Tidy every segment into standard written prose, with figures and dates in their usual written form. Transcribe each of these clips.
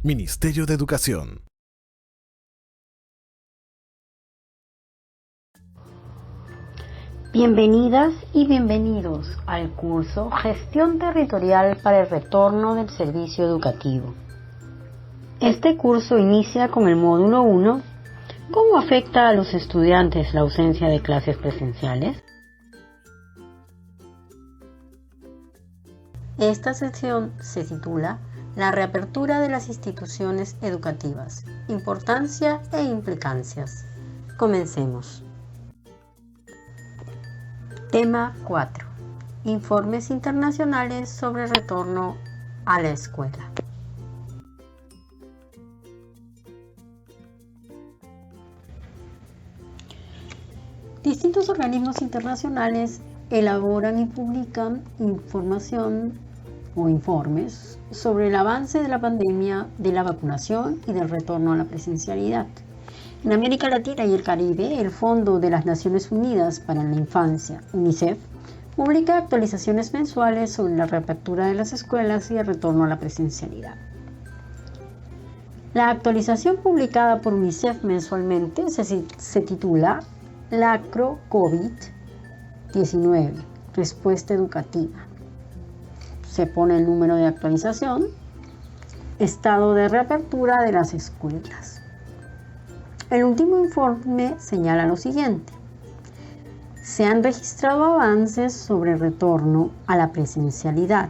Ministerio de Educación. Bienvenidas y bienvenidos al curso Gestión Territorial para el Retorno del Servicio Educativo. Este curso inicia con el módulo 1, ¿cómo afecta a los estudiantes la ausencia de clases presenciales? Esta sección se titula La reapertura de las instituciones educativas, importancia e implicancias. Comencemos. Tema 4. Informes internacionales sobre retorno a la escuela. Distintos organismos internacionales elaboran y publican información o informes sobre el avance de la pandemia, de la vacunación y del retorno a la presencialidad. En América Latina y el Caribe, el Fondo de las Naciones Unidas para la Infancia, UNICEF, publica actualizaciones mensuales sobre la reapertura de las escuelas y el retorno a la presencialidad. La actualización publicada por UNICEF mensualmente se titula Lacro COVID-19, respuesta educativa. Se pone el número de actualización, estado de reapertura de las escuelas. El último informe señala lo siguiente. Se han registrado avances sobre el retorno a la presencialidad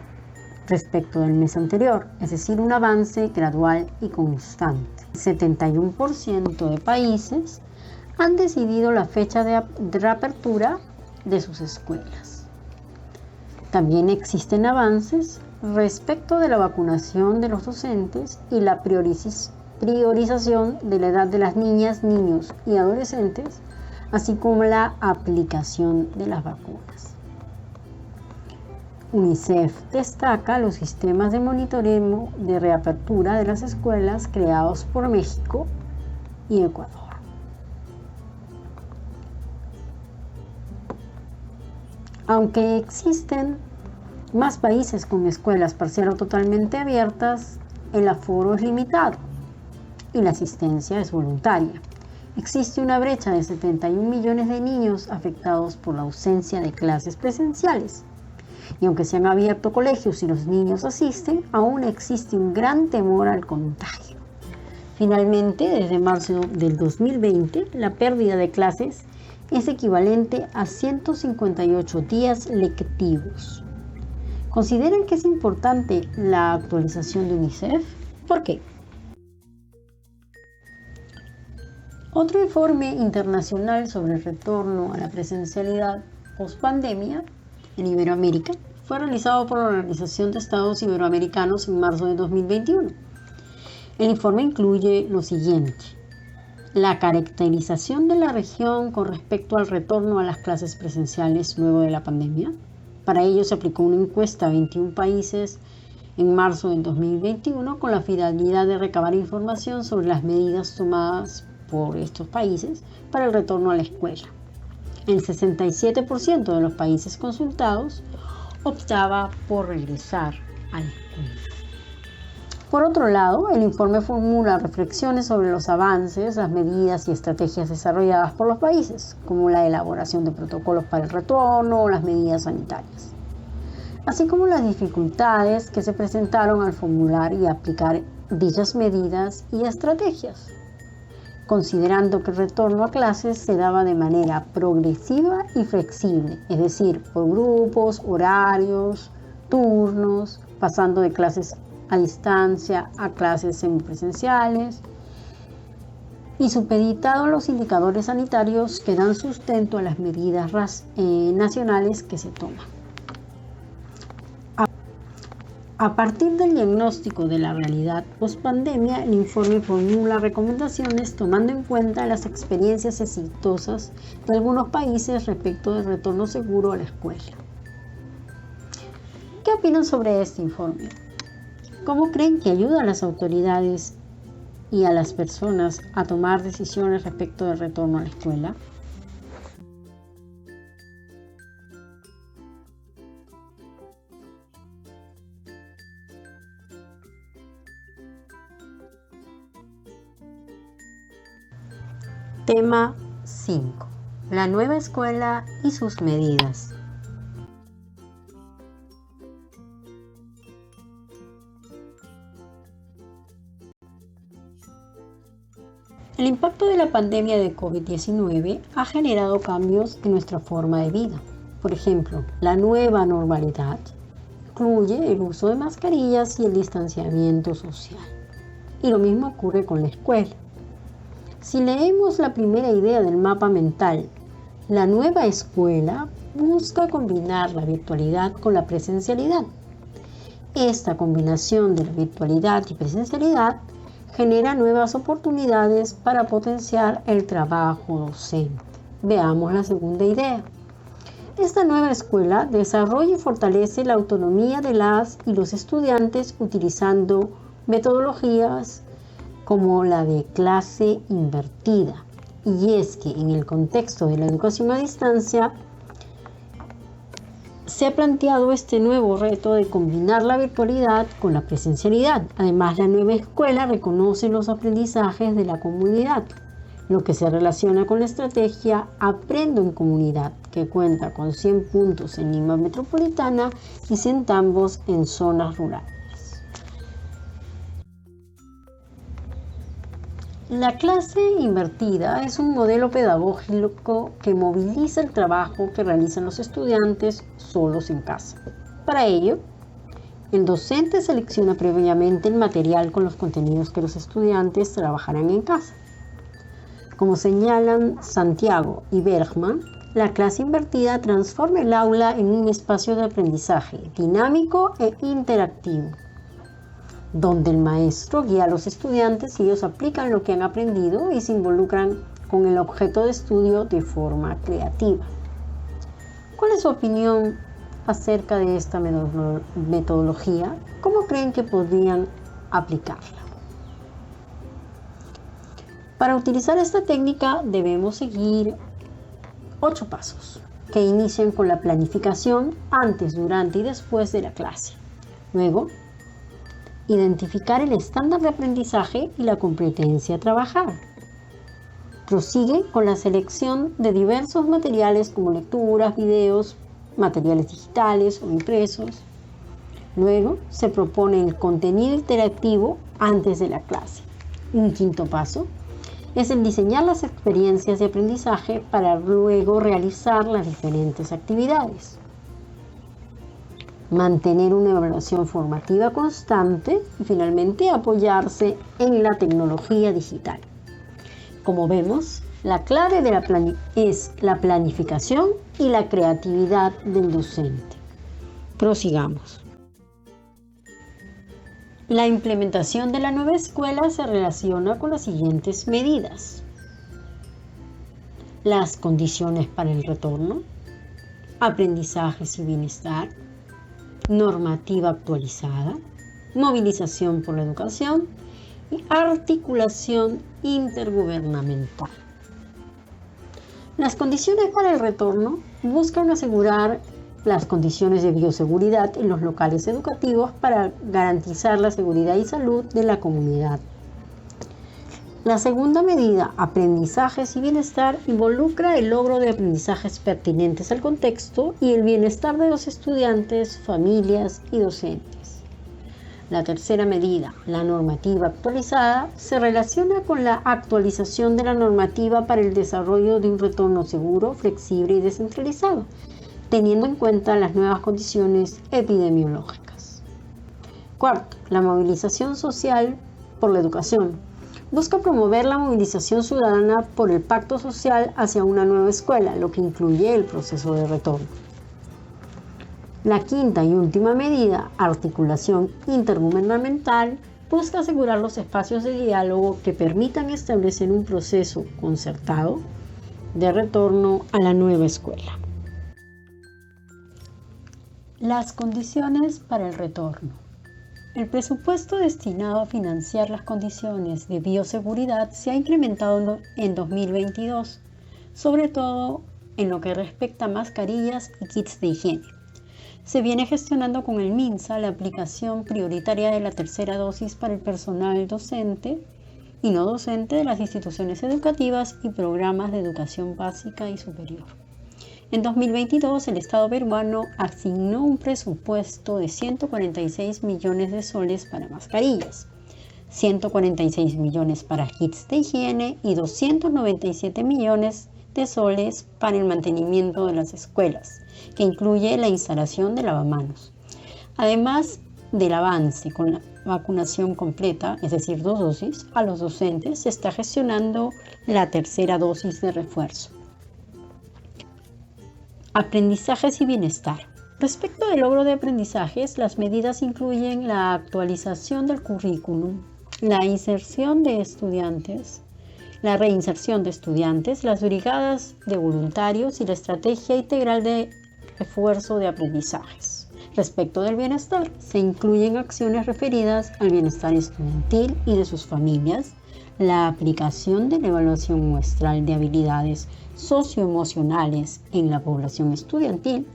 respecto del mes anterior, es decir, un avance gradual y constante. El 71% de países han decidido la fecha de reapertura de sus escuelas. También existen avances respecto de la vacunación de los docentes y la priorización de la edad de las niñas, niños y adolescentes, así como la aplicación de las vacunas. UNICEF destaca los sistemas de monitoreo de reapertura de las escuelas creados por México y Ecuador. Aunque existen más países con escuelas parcial o totalmente abiertas, el aforo es limitado y la asistencia es voluntaria. Existe una brecha de 71 millones de niños afectados por la ausencia de clases presenciales. Y aunque se han abierto colegios y los niños asisten, aún existe un gran temor al contagio. Finalmente, desde marzo del 2020, la pérdida de clases es equivalente a 158 días lectivos. ¿Consideran que es importante la actualización de UNICEF? ¿Por qué? Otro informe internacional sobre el retorno a la presencialidad post-pandemia en Iberoamérica fue realizado por la Organización de Estados Iberoamericanos en marzo de 2021. El informe incluye lo siguiente: la caracterización de la región con respecto al retorno a las clases presenciales luego de la pandemia. Para ello se aplicó una encuesta a 21 países en marzo de 2021 con la finalidad de recabar información sobre las medidas tomadas por estos países para el retorno a la escuela. El 67% de los países consultados optaba por regresar a la escuela. Por otro lado, el informe formula reflexiones sobre los avances, las medidas y estrategias desarrolladas por los países, como la elaboración de protocolos para el retorno o las medidas sanitarias, así como las dificultades que se presentaron al formular y aplicar dichas medidas y estrategias, considerando que el retorno a clases se daba de manera progresiva y flexible, es decir, por grupos, horarios, turnos, pasando de clases a distancia a clases semipresenciales, y supeditado a los indicadores sanitarios que dan sustento a las medidas nacionales que se toman. A partir del diagnóstico de la realidad post-pandemia, el informe formula recomendaciones tomando en cuenta las experiencias exitosas de algunos países respecto del retorno seguro a la escuela. ¿Qué opinan sobre este informe? ¿Cómo creen que ayuda a las autoridades y a las personas a tomar decisiones respecto del retorno a la escuela? Tema 5. La nueva escuela y sus medidas. El impacto de la pandemia de COVID-19 ha generado cambios en nuestra forma de vida. Por ejemplo, la nueva normalidad incluye el uso de mascarillas y el distanciamiento social. Y lo mismo ocurre con la escuela. Si leemos la primera idea del mapa mental, la nueva escuela busca combinar la virtualidad con la presencialidad. Esta combinación de la virtualidad y presencialidad genera nuevas oportunidades para potenciar el trabajo docente. Veamos la segunda idea. Esta nueva escuela desarrolla y fortalece la autonomía de las y los estudiantes utilizando metodologías como la de clase invertida. Y es que en el contexto de la educación a distancia se ha planteado este nuevo reto de combinar la virtualidad con la presencialidad. Además, la nueva escuela reconoce los aprendizajes de la comunidad, lo que se relaciona con la estrategia Aprendo en Comunidad, que cuenta con 100 puntos en Lima Metropolitana y 100 tambos en zonas rurales. La clase invertida es un modelo pedagógico que moviliza el trabajo que realizan los estudiantes solos en casa. Para ello, el docente selecciona previamente el material con los contenidos que los estudiantes trabajarán en casa. Como señalan Santiago y Bergman, la clase invertida transforma el aula en un espacio de aprendizaje dinámico e interactivo, donde el maestro guía a los estudiantes y ellos aplican lo que han aprendido y se involucran con el objeto de estudio de forma creativa. ¿Cuál es su opinión acerca de esta metodología? ¿Cómo creen que podrían aplicarla? Para utilizar esta técnica debemos seguir 8 pasos que inician con la planificación antes, durante y después de la clase. Luego, identificar el estándar de aprendizaje y la competencia a trabajar. Prosigue con la selección de diversos materiales como lecturas, videos, materiales digitales o impresos. Luego se propone el contenido interactivo antes de la clase. Un quinto paso es el diseñar las experiencias de aprendizaje para luego realizar las diferentes actividades. Mantener una evaluación formativa constante y finalmente apoyarse en la tecnología digital. Como vemos, la clave es la planificación y la creatividad del docente. Prosigamos. La implementación de la nueva escuela se relaciona con las siguientes medidas: las condiciones para el retorno, aprendizajes y bienestar, normativa actualizada, movilización por la educación y articulación intergubernamental. Las condiciones para el retorno buscan asegurar las condiciones de bioseguridad en los locales educativos para garantizar la seguridad y salud de la comunidad. La segunda medida, aprendizajes y bienestar, involucra el logro de aprendizajes pertinentes al contexto y el bienestar de los estudiantes, familias y docentes. La tercera medida, la normativa actualizada, se relaciona con la actualización de la normativa para el desarrollo de un retorno seguro, flexible y descentralizado, teniendo en cuenta las nuevas condiciones epidemiológicas. Cuarto, la movilización social por la educación. Busca promover la movilización ciudadana por el pacto social hacia una nueva escuela, lo que incluye el proceso de retorno. La quinta y última medida, articulación intergubernamental, busca asegurar los espacios de diálogo que permitan establecer un proceso concertado de retorno a la nueva escuela. Las condiciones para el retorno. El presupuesto destinado a financiar las condiciones de bioseguridad se ha incrementado en 2022, sobre todo en lo que respecta a mascarillas y kits de higiene. Se viene gestionando con el MINSA la aplicación prioritaria de la tercera dosis para el personal docente y no docente de las instituciones educativas y programas de educación básica y superior. En 2022, el Estado peruano asignó un presupuesto de 146 millones de soles para mascarillas, 146 millones para kits de higiene y 297 millones de soles para el mantenimiento de las escuelas, que incluye la instalación de lavamanos. Además del avance con la vacunación completa, es decir, 2 dosis, a los docentes se está gestionando la tercera dosis de refuerzo. Aprendizajes y bienestar. Respecto del logro de aprendizajes, las medidas incluyen la actualización del currículum, la inserción de estudiantes, la reinserción de estudiantes, las brigadas de voluntarios y la estrategia integral de refuerzo de aprendizajes. Respecto del bienestar, se incluyen acciones referidas al bienestar estudiantil y de sus familias, la aplicación de la evaluación muestral de habilidades socioemocionales en la población estudiantil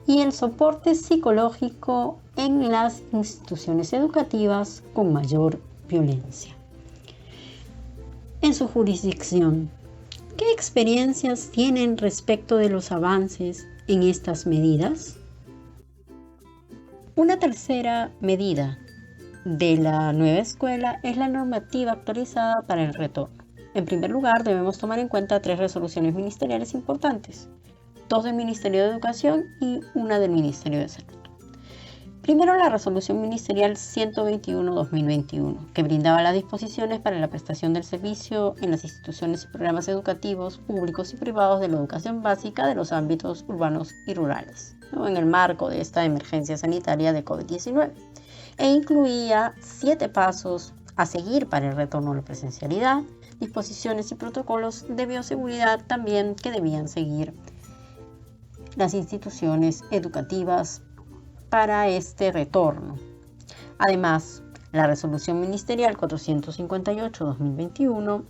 y el soporte psicológico en las instituciones educativas con mayor violencia. En su jurisdicción, ¿qué experiencias tienen respecto de los avances en estas medidas? Una tercera medida de la nueva escuela es la normativa actualizada para el retorno. En primer lugar, debemos tomar en cuenta 3 resoluciones ministeriales importantes, 2 del Ministerio de Educación y una del Ministerio de Salud. Primero, la resolución ministerial 121-2021, que brindaba las disposiciones para la prestación del servicio en las instituciones y programas educativos públicos y privados de la educación básica de los ámbitos urbanos y rurales, en el marco de esta emergencia sanitaria de COVID-19, e incluía 7 pasos a seguir para el retorno a la presencialidad, disposiciones y protocolos de bioseguridad también que debían seguir las instituciones educativas para este retorno. Además, la resolución ministerial 458-2021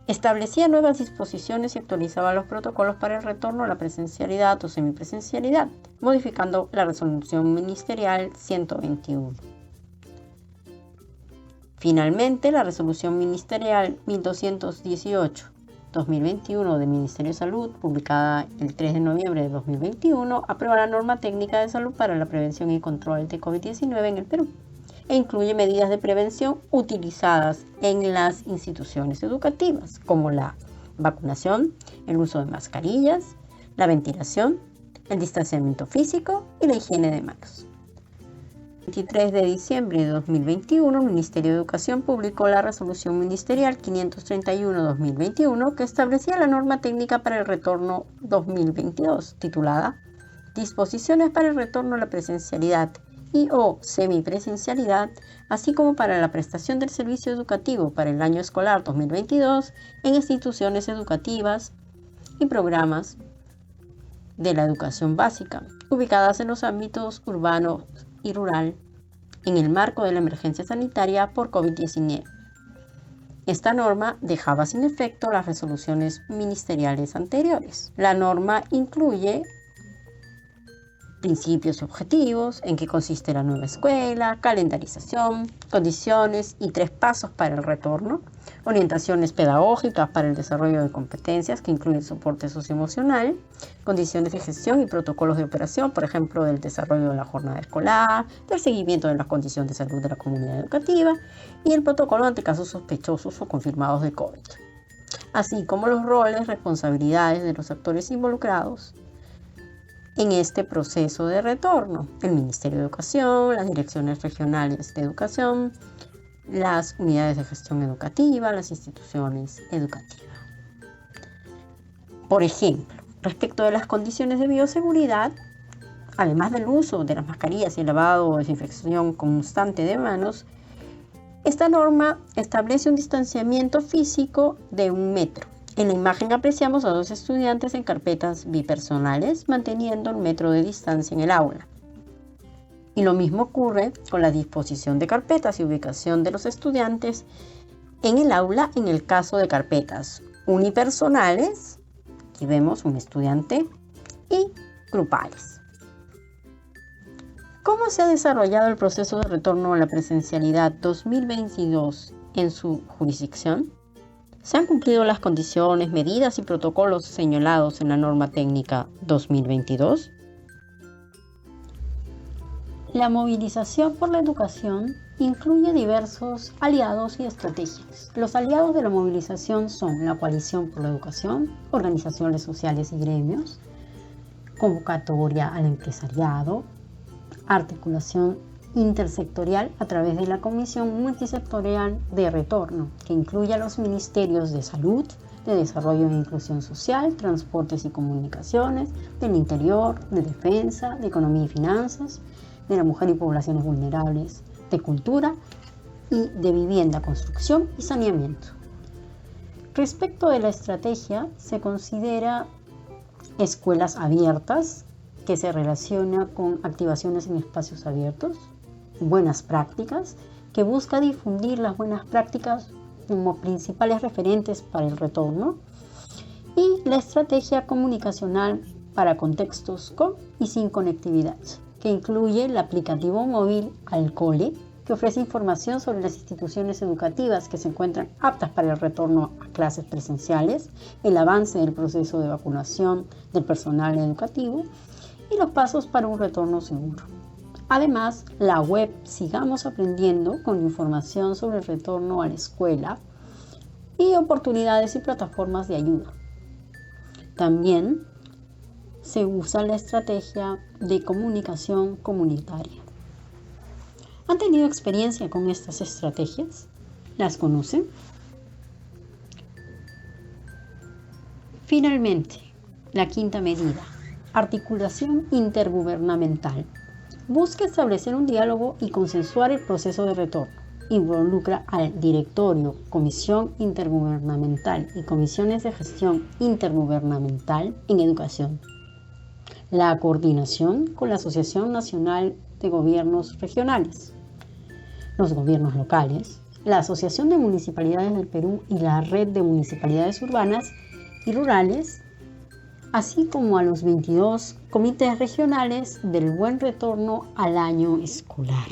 establecía nuevas disposiciones y actualizaba los protocolos para el retorno a la presencialidad o semipresencialidad, modificando la resolución ministerial 121. Finalmente, la resolución ministerial 1218-2021 del Ministerio de Salud, publicada el 3 de noviembre de 2021, aprueba la norma técnica de salud para la prevención y control de COVID-19 en el Perú e incluye medidas de prevención utilizadas en las instituciones educativas, como la vacunación, el uso de mascarillas, la ventilación, el distanciamiento físico y la higiene de manos. El 23 de diciembre de 2021, el Ministerio de Educación publicó la resolución ministerial 531-2021 que establecía la norma técnica para el retorno 2022, titulada Disposiciones para el retorno a la presencialidad y o semipresencialidad, así como para la prestación del servicio educativo para el año escolar 2022 en instituciones educativas y programas de la educación básica, ubicadas en los ámbitos urbano y rural, en el marco de la emergencia sanitaria por COVID-19. Esta norma dejaba sin efecto las resoluciones ministeriales anteriores. La norma incluye principios y objetivos, en qué consiste la nueva escuela, calendarización, condiciones y 3 pasos para el retorno, orientaciones pedagógicas para el desarrollo de competencias que incluyen soporte socioemocional, condiciones de gestión y protocolos de operación, por ejemplo, del desarrollo de la jornada escolar, del seguimiento de las condiciones de salud de la comunidad educativa y el protocolo ante casos sospechosos o confirmados de COVID, así como los roles, responsabilidades de los actores involucrados en este proceso de retorno: el Ministerio de Educación, las direcciones regionales de educación, las unidades de gestión educativa, las instituciones educativas. Por ejemplo, respecto de las condiciones de bioseguridad, además del uso de las mascarillas y el lavado o desinfección constante de manos, esta norma establece un distanciamiento físico de 1 metro. En la imagen apreciamos a 2 estudiantes en carpetas bipersonales manteniendo 1 metro de distancia en el aula. Y lo mismo ocurre con la disposición de carpetas y ubicación de los estudiantes en el aula en el caso de carpetas unipersonales, aquí vemos un estudiante, y grupales. ¿Cómo se ha desarrollado el proceso de retorno a la presencialidad 2022 en su jurisdicción? ¿Se han cumplido las condiciones, medidas y protocolos señalados en la norma técnica 2022? La movilización por la educación incluye diversos aliados y estrategias. Los aliados de la movilización son la Coalición por la Educación, organizaciones sociales y gremios, convocatoria al empresariado, articulación intersectorial a través de la Comisión Multisectorial de Retorno, que incluye a los ministerios de Salud, de Desarrollo e Inclusión Social, Transportes y Comunicaciones, del Interior, de Defensa, de Economía y Finanzas, de la Mujer y Poblaciones Vulnerables, de Cultura y de Vivienda, Construcción y Saneamiento. Respecto de la estrategia, se considera escuelas abiertas, que se relaciona con activaciones en espacios abiertos, buenas prácticas, que busca difundir las buenas prácticas como principales referentes para el retorno, y la estrategia comunicacional para contextos con y sin conectividad, que incluye el aplicativo móvil Alcole, que ofrece información sobre las instituciones educativas que se encuentran aptas para el retorno a clases presenciales, el avance del proceso de vacunación del personal educativo y los pasos para un retorno seguro. Además, la web Sigamos Aprendiendo, con información sobre el retorno a la escuela y oportunidades y plataformas de ayuda. También se usa la estrategia de comunicación comunitaria. ¿Han tenido experiencia con estas estrategias? ¿Las conocen? Finalmente, la quinta medida, articulación intergubernamental. Busca establecer un diálogo y consensuar el proceso de retorno. Involucra al directorio, comisión intergubernamental y comisiones de gestión intergubernamental en educación. La coordinación con la Asociación Nacional de Gobiernos Regionales, los gobiernos locales, la Asociación de Municipalidades del Perú y la Red de Municipalidades Urbanas y Rurales, así como a los 22 comités regionales del buen retorno al año escolar.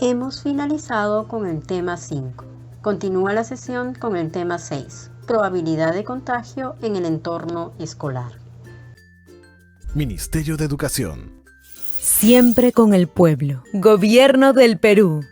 Hemos finalizado con el tema 5. Continúa la sesión con el tema 6, probabilidad de contagio en el entorno escolar. Ministerio de Educación. Siempre con el pueblo. Gobierno del Perú.